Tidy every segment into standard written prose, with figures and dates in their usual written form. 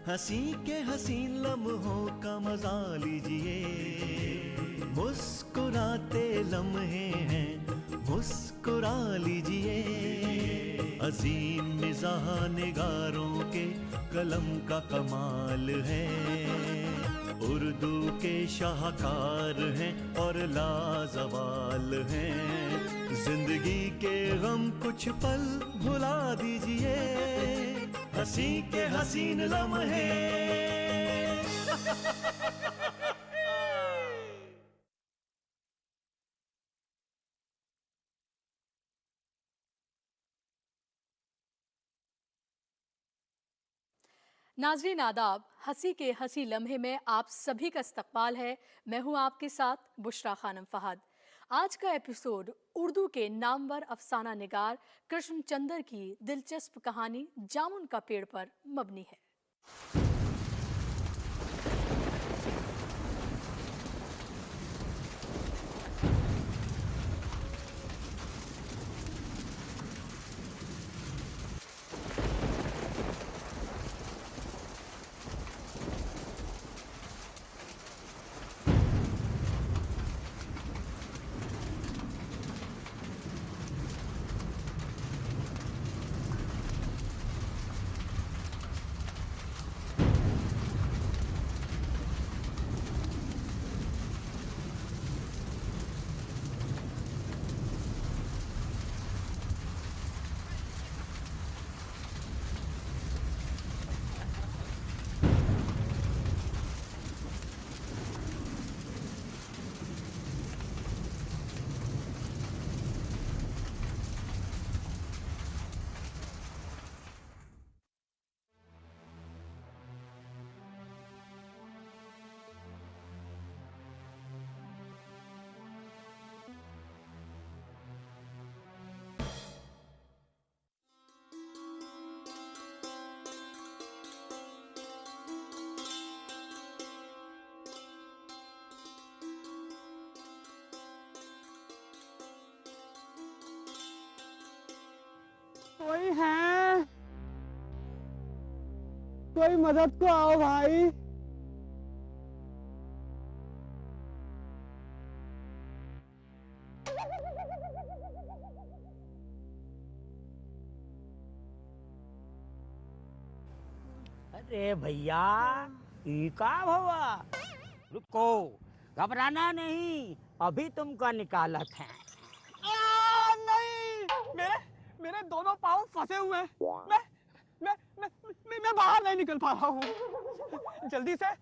हंसी के हसीन लम्हों का मजा लीजिए, मुस्कुराते लम्हे हैं मुस्कुरा लीजिए। अजीम मिजाह निगारों के कलम का कमाल है, उर्दू के शाहकार हैं और लाजवाल हैं। जिंदगी के गम कुछ पल भुला दीजिए, हंसी के हसीन लम्हे। नाज़रीन आदाब, हंसी के हंसी लम्हे में आप सभी का इस्तकबाल है। मैं हूं आपके साथ बुशरा खानम फहद। आज का एपिसोड उर्दू के नामवर अफसाना निगार कृष्णचंद्र की दिलचस्प कहानी जामुन का पेड़ पर मबनी है। कोई है? कोई मदद को आओ भाई। अरे भैया ई का हुआ? रुको, घबराना नहीं, अभी तुमको निकालत है। नहीं, मेरे दोनों पाँव फंसे हुए हैं। मैं बाहर नहीं निकल पा रहा हूँ। जल्दी से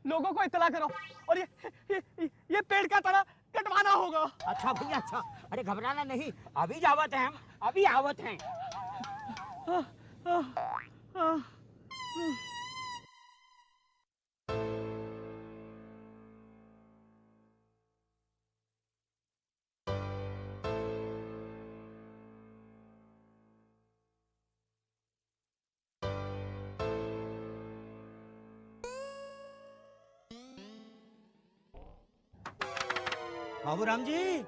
लोगों को इत्तला करो और ये पेड़ का तना कटवाना होगा। अच्छा भैया अच्छा, अरे घबराना नहीं, अभी जावत हैं हम, अभी आवत हैं। बाबूराम जी,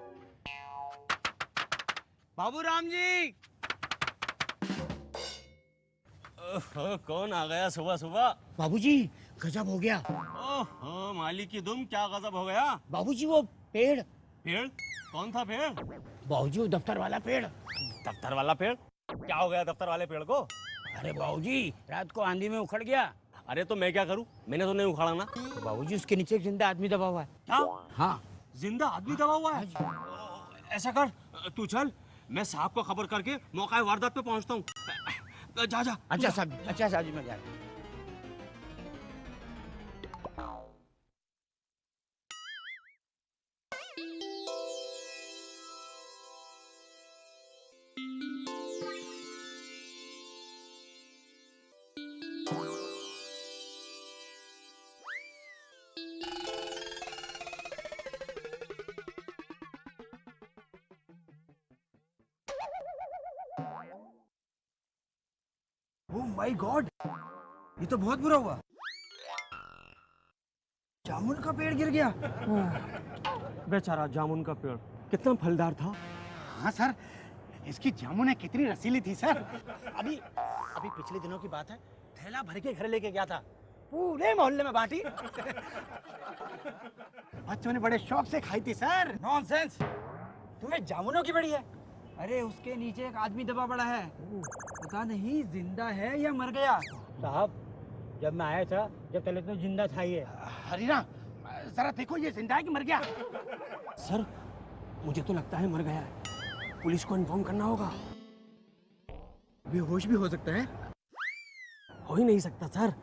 बाबूराम जी। कौन आ गया सुबह सुबह? बाबूजी गजब हो गया। ओहो मालिक की दुम, क्या गजब हो गया? बाबूजी वो पेड़। पेड़? कौन था पेड़? बाबूजी वो दफ्तर वाला पेड़। दफ्तर वाला पेड़? क्या हो गया दफ्तर वाले पेड़ को? अरे बाबूजी रात को आंधी में उखड़ गया। अरे तो मैं क्या करूं, मैंने तो नहीं उखाड़ा ना। तो बाबूजी उसके नीचे एक जिंदा आदमी दबा हुआ है। क्या? हाँ जिंदा आदमी दबा हुआ है? ऐसा कर, तू चल, मैं साहब को खबर करके मौका वारदात पे पहुंचता हूँ। जा जा। अच्छा साहब, अच्छा साहब जी मैं जा रहा हूँ। ओह माय गॉड, ये तो बहुत बुरा हुआ। जामुन का पेड़ गिर गया। बेचारा जामुन का पेड़ कितना फलदार था। हाँ सर, इसकी जामुनें कितनी रसीली थी सर। अभी पिछले दिनों की बात है, थैला भर के घर लेके गया था। पूरे मोहल्ले में बांटी। बच्चों ने बड़े शौक से खाई थी सर। नॉनसेंस, तुम्हें जामुनों की बड़ी है। अरे उसके नीचे एक आदमी दबा पड़ा है, पता नहीं जिंदा है या मर गया। साहब, जब मैं आया था जब तक तो जिंदा था ये। हरीना जरा देखो ये जिंदा है कि मर गया। सर मुझे तो लगता है मर गया है, पुलिस को इन्फॉर्म करना होगा। बेहोश भी हो सकता है। हो ही नहीं सकता सर,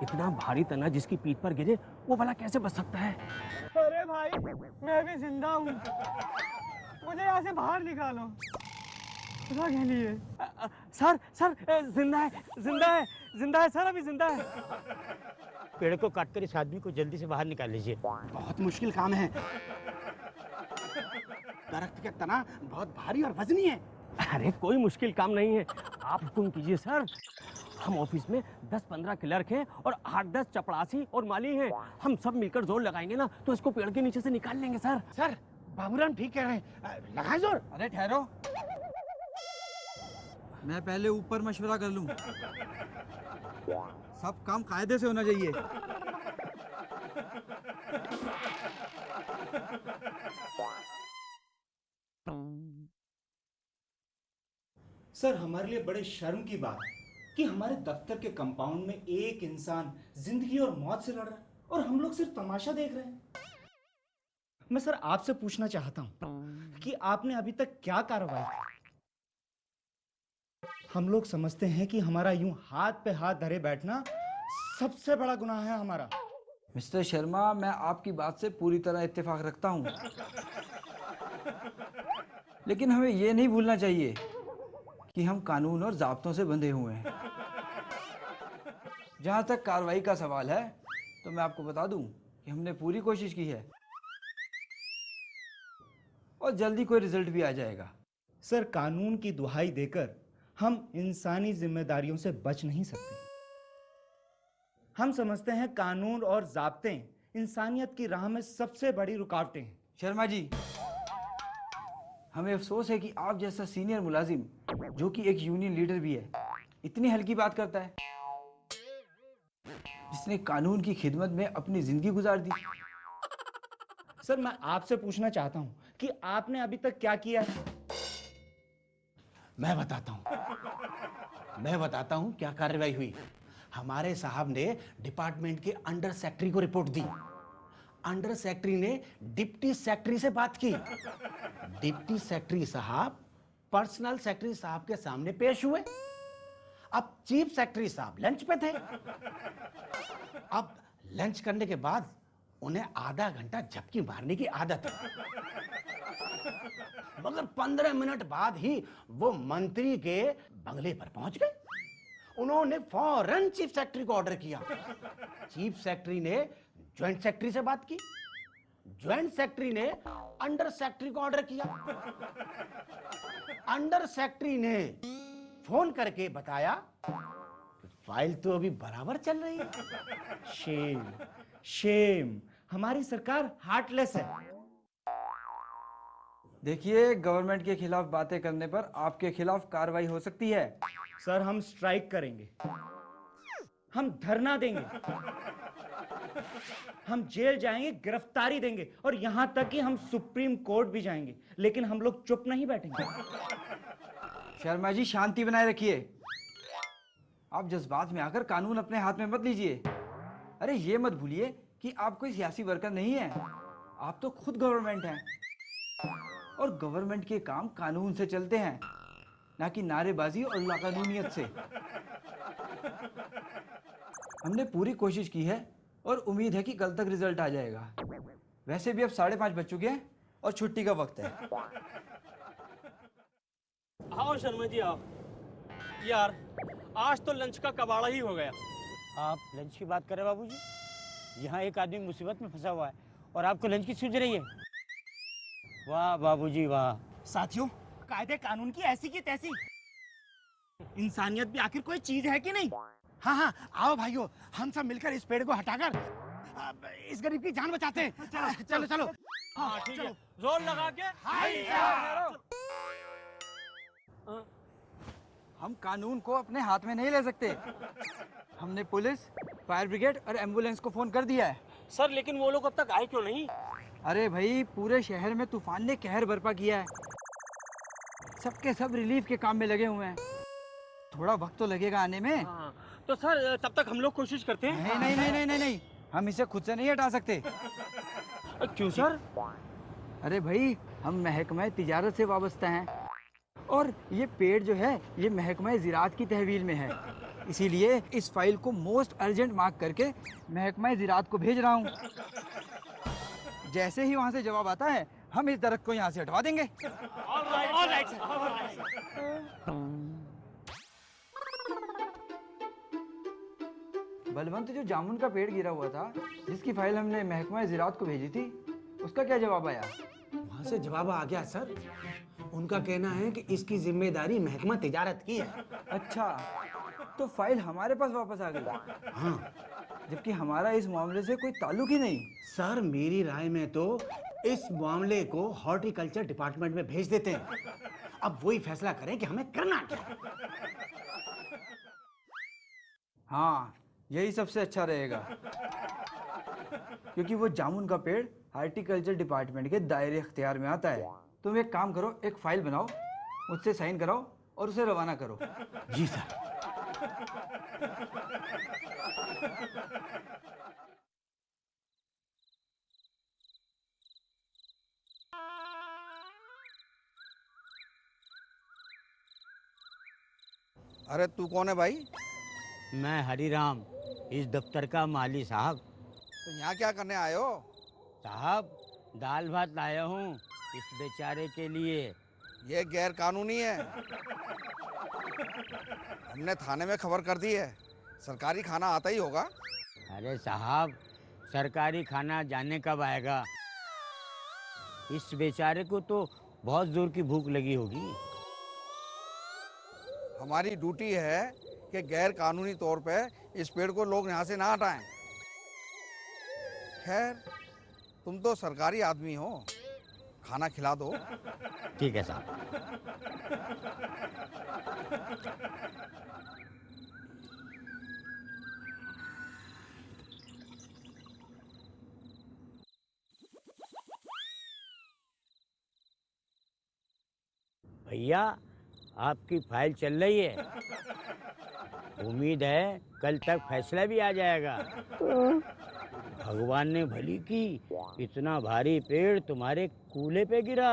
इतना भारी तना जिसकी पीठ पर गिरे वो भला कैसे बच सकता है। अरे भाई मैं भी जिंदा हूँ, मुझे यहाँ से बाहर निकालो खुदा के लिए। सर सर जिंदा है, जिंदा है, जिंदा है सर, अभी जिंदा है। पेड़ को काटकर इस आदमी को जल्दी से बाहर निकाल लीजिए। बहुत मुश्किल काम है, दरख्त का तना बहुत भारी और वजनी है। अरे कोई मुश्किल काम नहीं है, आप हुक्म कीजिए सर। हम ऑफिस में 10-15 क्लर्क हैं और 8-10 चपरासी और माली हैं। हम सब मिलकर जोर लगाएंगे ना तो इसको पेड़ के नीचे से निकाल लेंगे सर। सर बाबूराम ठीक कह रहे हैं, लगाएं जोर। अरे ठहरो, मैं पहले ऊपर मशवरा कर लूं। सब काम कायदे से होना चाहिए। सर हमारे लिए बड़े शर्म की बात है कि हमारे दफ्तर के कंपाउंड में एक इंसान जिंदगी और मौत से लड़ रहा है और हम लोग सिर्फ तमाशा देख रहे हैं। मैं सर आपसे पूछना चाहता हूं कि आपने अभी तक क्या कार्रवाई की? हम लोग समझते हैं कि हमारा यूं हाथ पे हाथ धरे बैठना सबसे बड़ा गुनाह है हमारा। मिस्टर शर्मा, मैं आपकी बात से पूरी तरह इत्तेफाक रखता हूं, लेकिन हमें ये नहीं भूलना चाहिए कि हम कानून और ज़ाब्तों से बंधे हुए हैं। जहां तक कार्रवाई का सवाल है तो मैं आपको बता दूं कि हमने पूरी कोशिश की है और जल्दी कोई रिजल्ट भी आ जाएगा। सर कानून की दुहाई देकर हम इंसानी जिम्मेदारियों से बच नहीं सकते। हम समझते हैं कानून और ज़ाब्ते इंसानियत की राह में सबसे बड़ी रुकावटें हैं। शर्मा जी, हमें अफसोस है कि आप जैसा सीनियर मुलाजिम, जो कि एक यूनियन लीडर भी है, इतनी हल्की बात करता है, जिसने कानून की खिदमत में अपनी जिंदगी गुजार दी। सर मैं आपसे पूछना चाहता हूं कि आपने अभी तक क्या किया है? मैं बताता हूँ क्या कार्रवाई हुई। हमारे साहब ने डिपार्टमेंट के अंडर सेक्रेटरी को रिपोर्ट दी। अंडर सेक्रेटरी ने डिप्टी सेक्रेटरी से बात की। डिप्टी सेक्रेटरी साहब पर्सनल सेक्रेटरी साहब के सामने पेश हुए। अब चीफ सेक्रेटरी साहब लंच पे थे। अब लंच करने के बाद उन्हें आधा घंटा झपकी मारने की आदत है, मगर 15 मिनट बाद ही वो मंत्री के बंगले पर पहुंच गए। उन्होंने फौरन चीफ सेक्रेटरी को ऑर्डर किया। चीफ सेक्रेटरी ने ज्वाइंट सेक्रेटरी से बात की। ज्वाइंट सेक्रेटरी ने अंडर सेक्रेटरी को ऑर्डर किया। अंडर सेक्रेटरी ने फोन करके बताया फाइल तो अभी बराबर चल रही है। शेम शेम, हमारी सरकार हार्टलेस है। देखिए, गवर्नमेंट के खिलाफ बातें करने पर आपके खिलाफ कार्रवाई हो सकती है। सर हम स्ट्राइक करेंगे, हम धरना देंगे, हम जेल जाएंगे, गिरफ्तारी देंगे और यहां तक कि हम सुप्रीम कोर्ट भी जाएंगे, लेकिन हम लोग चुप नहीं बैठेंगे। शर्मा जी, शांति बनाए रखिए। आप जज्बात में आकर कानून अपने हाथ में मत लीजिए। अरे ये मत भूलिए कि आप कोई सियासी वर्कर नहीं है, आप तो खुद गवर्नमेंट हैं और गवर्नमेंट के काम कानून से चलते हैं, ना कि नारेबाजी और लाकानूनियत से। हमने पूरी कोशिश की है और उम्मीद है कि कल तक रिजल्ट आ जाएगा। वैसे भी अब 5:30 बज चुके हैं और छुट्टी का वक्त है। आओ शर्मा जी आओ। यार आज तो लंच का कबाड़ा ही हो गया। आप लंच की बात करें बाबूजी? यहाँ एक आदमी मुसीबत में फंसा हुआ है और आपको लंच की सूझ रही है। वाह बाबूजी वाह। साथियों, कायदे कानून की ऐसी की तैसी, इंसानियत भी आखिर कोई चीज है कि नहीं? हाँ हाँ आओ भाइयों, हम सब मिलकर इस पेड़ को हटाकर इस गरीब की जान बचाते हैं। चलो चलो चलो। हाँ ठीक है, जोर लगा के। हम कानून को अपने हाथ में नहीं ले सकते। हमने पुलिस, फायर ब्रिगेड और एम्बुलेंस को फोन कर दिया है। सर लेकिन वो लोग अब तक आए क्यों नहीं? अरे भाई, पूरे शहर में तूफान ने कहर बरपा किया है। सबके सब रिलीफ के काम में लगे हुए हैं। थोड़ा वक्त तो लगेगा आने में। हाँ, तो सर तब तक हम लोग कोशिश करते हैं। नहीं नहीं नहीं नहीं नहीं नहीं, हम इसे खुद से नहीं हटा सकते। क्यों सर? अरे भाई, हम महकमा तिजारत से वाबस्ता हैं और ये पेड़ जो है ये महकमा ज़राअत की तहवील में है। इसीलिए इस फाइल को मोस्ट अर्जेंट मार्क करके महकमा ज़राअत को भेज रहा हूँ। जैसे ही वहाँ से जवाब आता है हम इस दरख्त को यहाँ से हटवा देंगे। Alright sir, alright. बलवंत, जो जामुन का पेड़ गिरा हुआ था जिसकी फाइल हमने महकमा ज़राअत को भेजी थी, उसका क्या जवाब आया? वहाँ से जवाब आ गया सर। उनका कहना है कि इसकी जिम्मेदारी महकमा तिजारत की है। अच्छा, तो फाइल हमारे पास वापस आ गई। हाँ जबकि हमारा इस मामले से कोई ताल्लुक ही नहीं। सर, मेरी राय में तो इस मामले को हॉर्टिकल्चर डिपार्टमेंट में भेज देते हैं। अब वही फैसला करें कि हमें करना क्या है। हाँ, यही सबसे अच्छा रहेगा, क्योंकि वो जामुन का पेड़ हॉर्टिकल्चर डिपार्टमेंट के दायरे इख्तियार में आता है। तुम एक काम करो, एक फाइल बनाओ, मुझसे साइन कराओ और उसे रवाना करो। जी सर। अरे तू कौन है भाई? मैं हरिराम, इस दफ्तर का माली साहब। तो यहाँ क्या करने आए हो? साहब, दाल भात लाया हूँ इस बेचारे के लिए। ये गैर कानूनी है। हमने थाने में खबर कर दी है। सरकारी खाना आता ही होगा। अरे साहब, सरकारी खाना जाने कब आएगा? इस बेचारे को तो बहुत जोर की भूख लगी होगी। हमारी ड्यूटी है कि गैर कानूनी तौर पे इस पेड़ को लोग यहाँ से ना हटाएं। खैर, तुम तो सरकारी आदमी हो, खाना खिला दो। ठीक है साहब। भैया, आपकी फाइल चल रही है। उम्मीद है कल तक फैसला भी आ जाएगा। भगवान ने भली की, इतना भारी पेड़ तुम्हारे कूल्हे पे गिरा।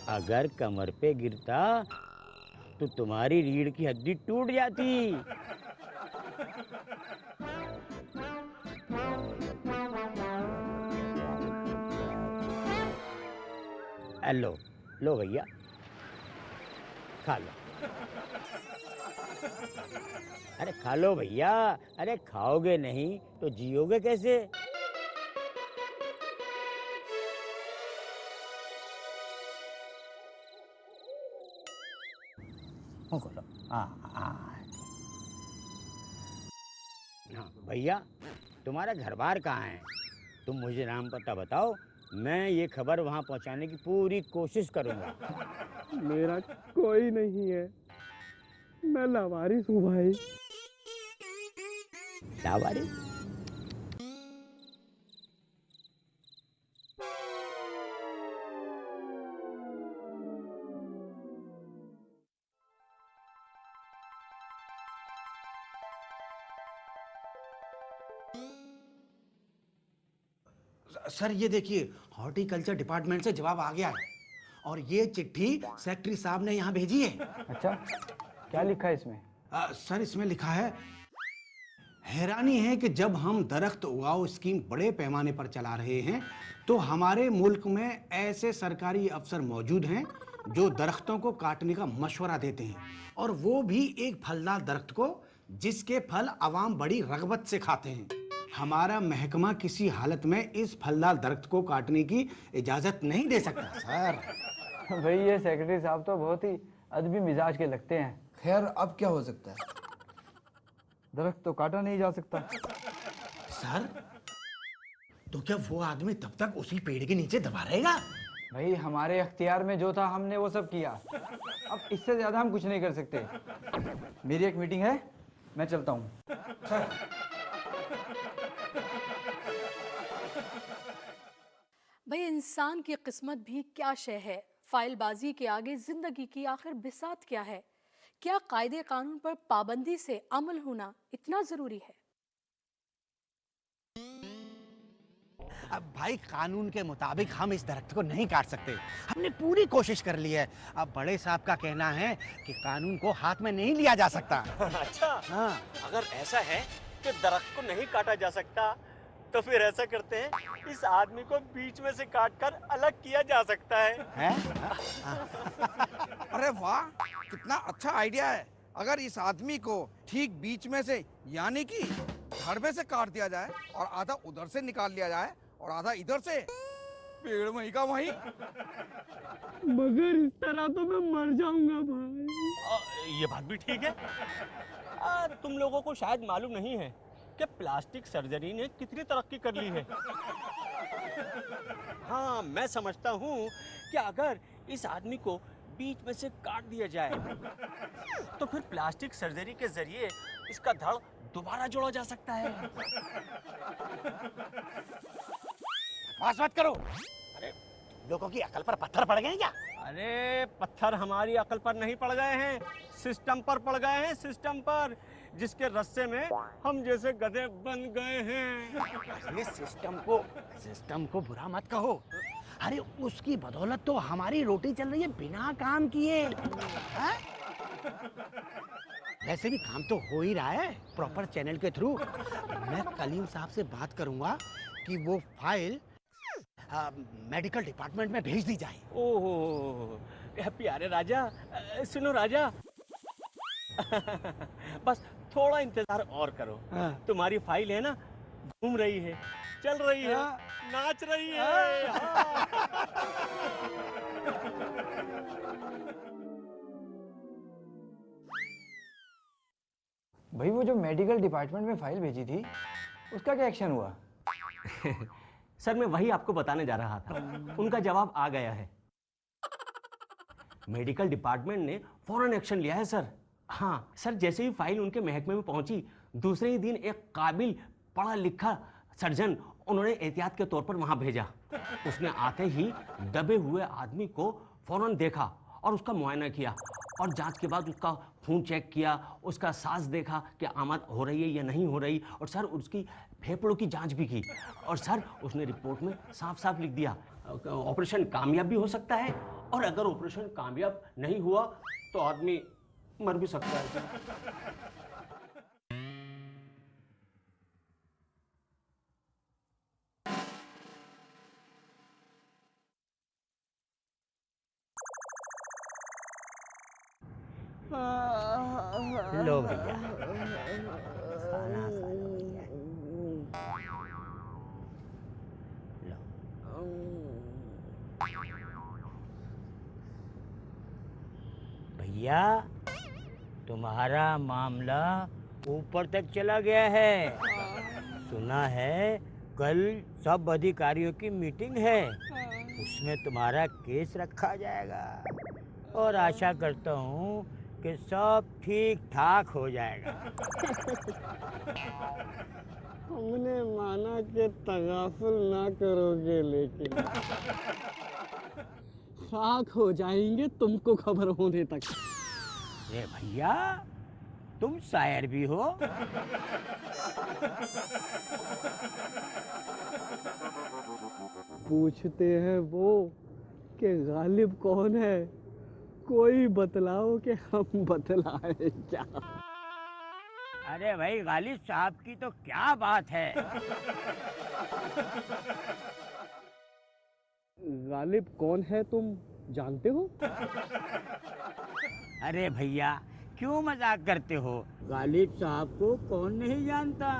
अगर कमर पे गिरता तो तुम्हारी रीढ़ की हड्डी टूट जाती। लो लो भैया, खा लो। अरे खा लो भैया। अरे खाओगे नहीं तो जियोगे कैसे? हाँ भैया, तुम्हारा घर बार कहाँ है? तुम मुझे नाम पता बताओ, मैं ये खबर वहाँ पहुँचाने की पूरी कोशिश करूँगा। मेरा कोई नहीं है, मैं लावारिस हूँ भाई। लावारिस? सर ये देखिए, हॉर्टिकल्चर डिपार्टमेंट से जवाब आ गया है और ये चिट्ठी सेक्रेटरी साहब ने यहाँ भेजी है। अच्छा, क्या लिखा है इसमें? सर इसमें लिखा है, हैरानी है कि जब हम दरख्त उगाओ स्कीम बड़े पैमाने पर चला रहे हैं तो हमारे मुल्क में ऐसे सरकारी अफसर मौजूद हैं जो दरख्तों को काटने का मशवरा देते हैं, और वो भी एक फलदार दरख्त को जिसके फल अवाम बड़ी रगबत से खाते हैं। हमारा महकमा किसी हालत में इस फलदार दरख्त को काटने की इजाजत नहीं दे सकता। सर भाई, ये सेक्रेटरी साहब तो बहुत ही अदबी मिजाज के लगते हैं। खैर, अब क्या हो सकता है? दरख्त तो काटा नहीं जा सकता। सर, तो क्या वो आदमी तब तक उसी पेड़ के नीचे दबा रहेगा? भाई, हमारे अख्तियार में जो था हमने वो सब किया। अब इससे ज्यादा हम कुछ नहीं कर सकते। मेरी एक मीटिंग है, मैं चलता हूँ। भाई इंसान की किस्मत भी क्या शय है। फाइलबाजी के आगे जिंदगी की आखिर बिसात क्या है। क्या कायदे कानून पर पाबंदी से अमल होना इतना जरूरी है। अब भाई कानून के मुताबिक हम इस दरख्त को नहीं काट सकते। हमने पूरी कोशिश कर ली है। अब बड़े साहब का कहना है कि कानून को हाथ में नहीं लिया जा सकता। अच्छा, हाँ। अगर ऐसा है कि दरख्त को नहीं काटा जा सकता तो फिर ऐसा करते हैं, इस आदमी को बीच में से काटकर अलग किया जा सकता है। अरे वाह, कितना अच्छा आइडिया है। अगर इस आदमी को ठीक बीच में से यानी कि धड़बे से काट दिया जाए और आधा उधर से निकाल लिया जाए और आधा इधर से, पेड़ वहीं का वहीं। मगर इस तरह तो मैं मर जाऊंगा भाई। ये बात भी ठीक है। तुम लोगों को शायद मालूम नहीं है कि प्लास्टिक सर्जरी ने कितनी तरक्की कर ली है। हाँ, मैं समझता हूँ कि अगर इस आदमी को बीच में से काट दिया जाए तो फिर प्लास्टिक सर्जरी के जरिए इसका धड़ दोबारा जोड़ा जा सकता है। बस मत करो। अरे लोगों की अकल पर पत्थर पड़ गए क्या? अरे पत्थर हमारी अकल पर नहीं पड़ गए हैं, सिस्टम पर पड़ गए हैं, सिस्टम पर, जिसके रस्से में हम जैसे गधे बन गए हैं। ये सिस्टम को बुरा मत कहो। अरे उसकी बदौलत तो हमारी रोटी चल रही है बिना काम किए। हाँ? वैसे भी काम तो हो ही रहा है प्रॉपर चैनल के थ्रू। मैं कलीम साहब से बात करूंगा कि वो फाइल मेडिकल डिपार्टमेंट में भेज दी जाए। ओहो प्यारे राजा, सुनो राजा। बस थोड़ा इंतजार और करो। तुम्हारी फाइल है ना, घूम रही है, चल रही है, नाच रही है। भाई वो जो मेडिकल डिपार्टमेंट में फाइल भेजी थी उसका क्या एक्शन हुआ? सर मैं वही आपको बताने जा रहा था। उनका जवाब आ गया है। मेडिकल डिपार्टमेंट ने फौरन एक्शन लिया है सर। हाँ सर, जैसे ही फाइल उनके महकमे में पहुंची, दूसरे ही दिन एक काबिल पढ़ा लिखा सर्जन उन्होंने एहतियात के तौर पर वहां भेजा। उसने आते ही दबे हुए आदमी को फौरन देखा और उसका मुआयना किया और जांच के बाद उसका खून चेक किया, उसका सांस देखा कि आमद हो रही है या नहीं हो रही, और सर उसकी फेफड़ों की जांच भी की। और सर उसने रिपोर्ट में साफ साफ लिख दिया ऑपरेशन कामयाब भी हो सकता है, और अगर ऑपरेशन कामयाब नहीं हुआ तो आदमी मर भी सकता है सर। लो भैया, खाना खा लो भैया। लो। भैया तुम्हारा मामला ऊपर तक चला गया है। सुना है कल सब अधिकारियों की मीटिंग है, उसमें तुम्हारा केस रखा जाएगा और आशा करता हूँ कि सब ठीक ठाक हो जाएगा। हमने माना कि तगाफुल ना करोगे, लेकिन खाक हो जाएंगे तुमको खबर होने तक। अरे भैया तुम शायर भी हो। पूछते हैं वो कि गालिब कौन है, कोई बतलाओ कि हम बतलाए क्या। अरे भाई गालिब साहब की तो क्या बात है। गालिब कौन है तुम जानते हो? अरे भैया क्यों मजाक करते हो, गालिब साहब को कौन नहीं जानता।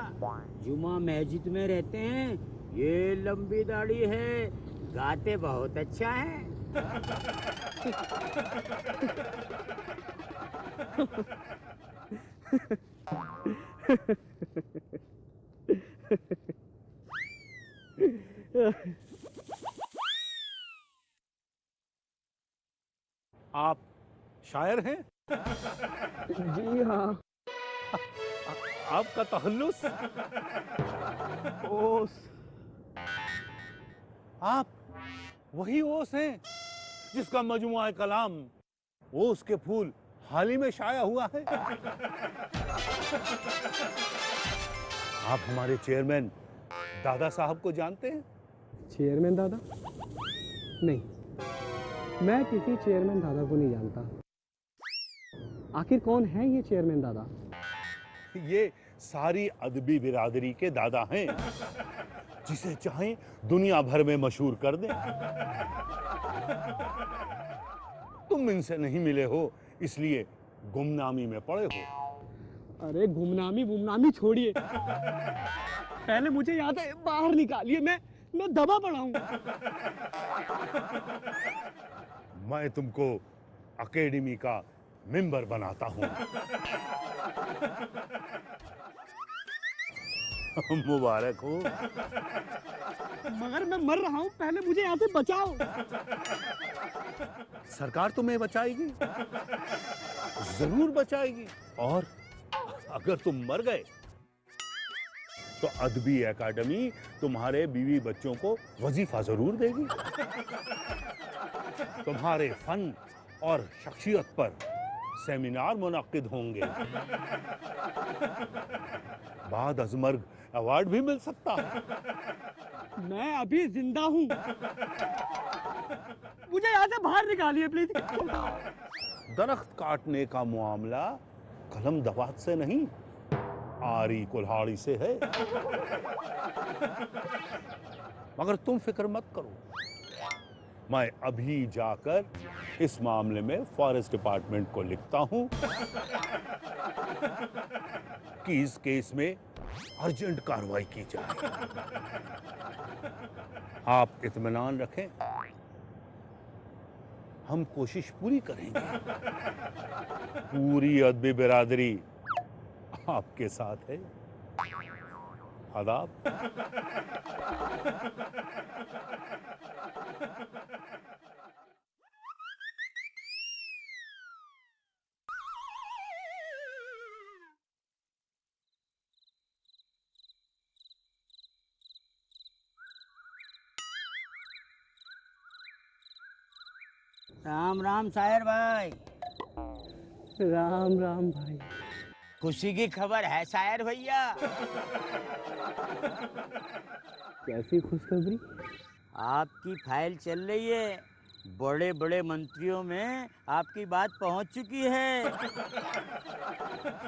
जुमा मस्जिद में रहते हैं, ये लंबी दाढ़ी है, गाते बहुत अच्छा है। आप शायर हैं? जी हाँ। आपका तखल्लुस। ओस। आप वही ओस हैं जिसका मजमुआ कलाम ओस के फूल हाल ही में शाया हुआ है। आप हमारे चेयरमैन दादा साहब को जानते हैं? चेयरमैन दादा? नहीं, मैं किसी चेयरमैन दादा को नहीं जानता। आखिर कौन है ये चेयरमैन दादा? ये सारी अदबी बिरादरी के दादा हैं, जिसे चाहें दुनिया भर में मशहूर कर दें। तुम इनसे नहीं मिले हो, इसलिए गुमनामी में पड़े हो। अरे गुमनामी छोड़िए, पहले मुझे यहाँ से बाहर निकालिए, मैं दबा पड़ा हूँ। मैं तुमको एकेडमी का मेंबर बनाता हूँ। मुबारक हो। मगर मैं मर रहा हूँ, पहले मुझे यहाँ से बचाओ। सरकार तुम्हें बचाएगी, जरूर बचाएगी। और अगर तुम मर गए तो अदबी एकेडमी तुम्हारे बीवी बच्चों को वजीफा जरूर देगी। तुम्हारे फन और शख्सियत पर सेमिनार मुनक्किद होंगे। बाद अजमर्ग अवार्ड भी मिल सकता है। मैं अभी जिंदा हूँ, मुझे यहाँ से बाहर निकालिए प्लीज। दरख्त काटने का मामला कलम दवात से नहीं, आरी कुल्हाड़ी से है। मगर तुम फिक्र मत करो, मैं अभी जाकर इस मामले में फॉरेस्ट डिपार्टमेंट को लिखता हूं कि इस केस में अर्जेंट कार्रवाई की जाए। आप इत्मीनान रखें, हम कोशिश पूरी करेंगे। पूरी अदबी बिरादरी आपके साथ है। आदाब। राम राम शायर भाई। राम राम भाई। खुशी की खबर है शायर भैया। कैसी खुशखबरी? आपकी फाइल चल रही है, बड़े बड़े मंत्रियों में आपकी बात पहुंच चुकी है।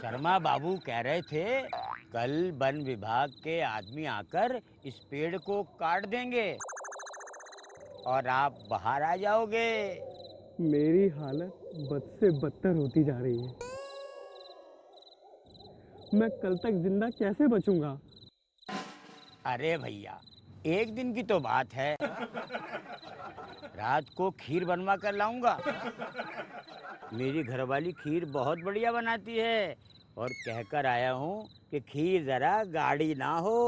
शर्मा बाबू कह रहे थे कल वन विभाग के आदमी आकर इस पेड़ को काट देंगे और आप बाहर आ जाओगे। मेरी हालत बद से बदतर होती जा रही है। मैं कल तक जिंदा कैसे बचूंगा? अरे भैया, एक दिन की तो बात है। रात को खीर बनवा कर लाऊंगा। मेरी घरवाली खीर बहुत बढ़िया बनाती है और कहकर आया हूँ कि खीर जरा गाढ़ी ना हो।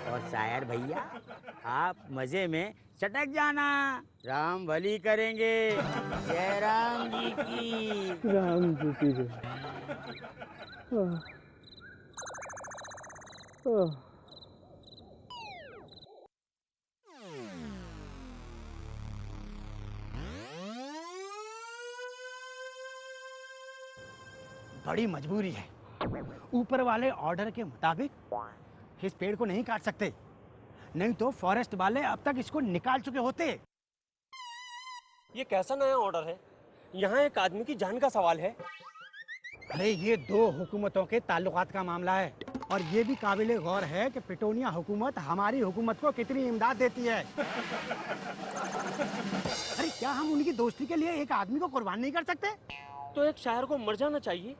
और शायर भैया, आप मजे में चटक जाना। राम भली करेंगे। जय राम जी की। राम जी की जय। बड़ी मजबूरी है, ऊपर वाले ऑर्डर के मुताबिक इस पेड़ को नहीं काट सकते, नहीं तो फॉरेस्ट वाले अब तक इसको निकाल चुके होते। ये कैसा नया ऑर्डर है? यहाँ एक आदमी की जान का सवाल है। अरे ये दो हुकूमतों के ताल्लुकात का मामला है और ये भी काबिले गौर है कि पिटोनिया हुकूमत हमारी हुकूमत को कितनी इमदाद देती है। अरे क्या हम उनकी दोस्ती के लिए एक आदमी को कुर्बान नहीं कर सकते? तो एक शायर को मर जाना चाहिए।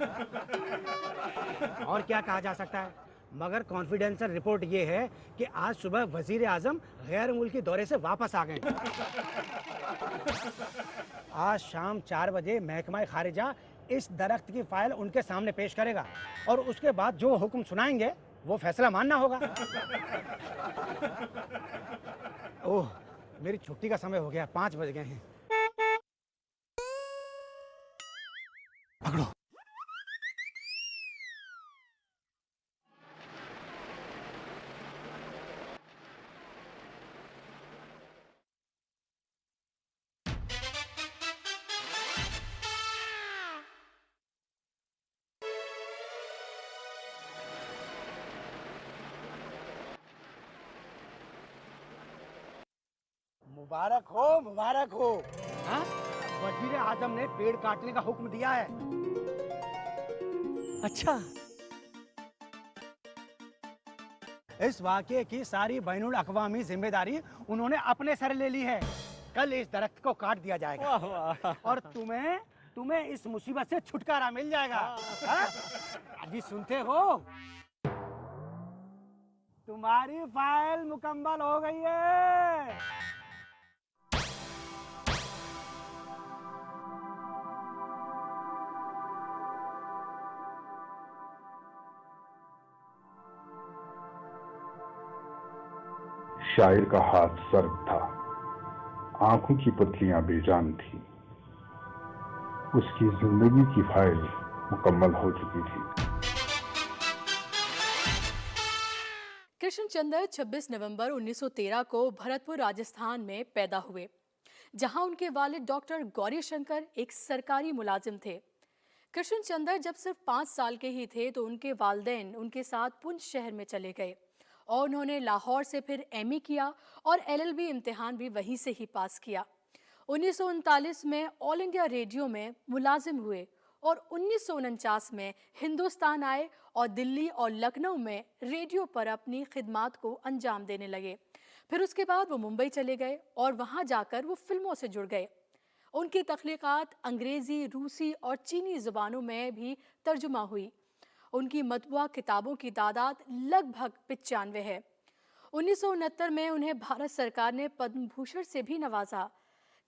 और क्या कहा जा सकता है? मगर कॉन्फिडेंशियल रिपोर्ट ये है कि आज सुबह वजीर आजम गैर मुल्की दौरे से वापस आ गए। आज शाम 4 बजे महकमा खारिजा इस दरख्त की फाइल उनके सामने पेश करेगा और उसके बाद जो हुक्म सुनाएंगे वो फैसला मानना होगा। ओह, मेरी छुट्टी का समय हो गया, 5 बज गए हैं। पकड़ो। मुबारक हो, मुबारक हो। हाँ? वजीर आजम ने पेड़ काटने का हुक्म दिया है। अच्छा, इस वाकये की सारी बैनुल अक़वामी जिम्मेदारी उन्होंने अपने सर ले ली है। कल इस दरख्त को काट दिया जाएगा और तुम्हें इस मुसीबत से छुटकारा मिल जाएगा। हाँ? अजी सुनते हो? तुम्हारी फाइल मुकम्मल हो गई है। शायर का हाथ सर्द था, आंखों की पतलियां बेजान थी। उसकी जिंदगी की फाइल मुकम्मल हो चुकी थी। कृष्णचंद्र 26 नवंबर 1913 को भरतपुर राजस्थान में पैदा हुए, जहां उनके वालिद डॉक्टर गौरी शंकर एक सरकारी मुलाजिम थे। कृष्णचंद्र जब सिर्फ 5 साल के ही थे तो उनके वालिदैन उनके साथ पुंछ शहर में चले गए और उन्होंने लाहौर से फिर एमए किया और एलएलबी इम्तिहान भी वहीं से ही पास किया। 1939 में ऑल इंडिया रेडियो में मुलाजिम हुए और 1949 में हिंदुस्तान आए और दिल्ली और लखनऊ में रेडियो पर अपनी खिदमात को अंजाम देने लगे। फिर उसके बाद वो मुंबई चले गए और वहाँ जाकर वो फिल्मों से जुड़ गए। उनकी तख्लीकात अंग्रेज़ी, रूसी और चीनी ज़ुबानों में भी तर्जुमा हुई। उनकी मतबूआ किताबों की तादाद लगभग 95 है। 1969 में उन्हें भारत सरकार ने पद्म भूषण से भी नवाजा।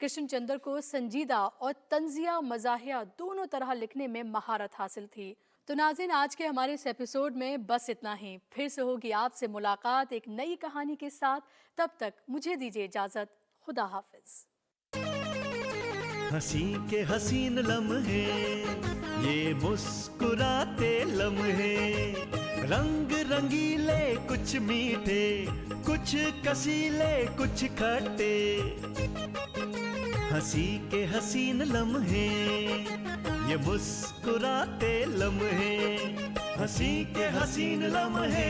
कृष्णचंद्र को संजीदा और तंजिया मज़ाहिया दोनों तरह लिखने में महारत हासिल थी। तो नाज़रीन, आज के हमारे इस एपिसोड में बस इतना ही। फिर से होगी आपसे मुलाकात एक नई कहानी के साथ। तब तक मुझे दीजिए इजाज़त। खुदा हाफिज। हंसी के हसीन लम्हे, ये मुस्कुराते लम्हे, रंग रंगीले कुछ मीठे, कुछ कसीले कुछ खट्टे। हंसी के हसीन लम्हे, ये मुस्कुराते लम्हे, हंसी के हसीन लम्हे।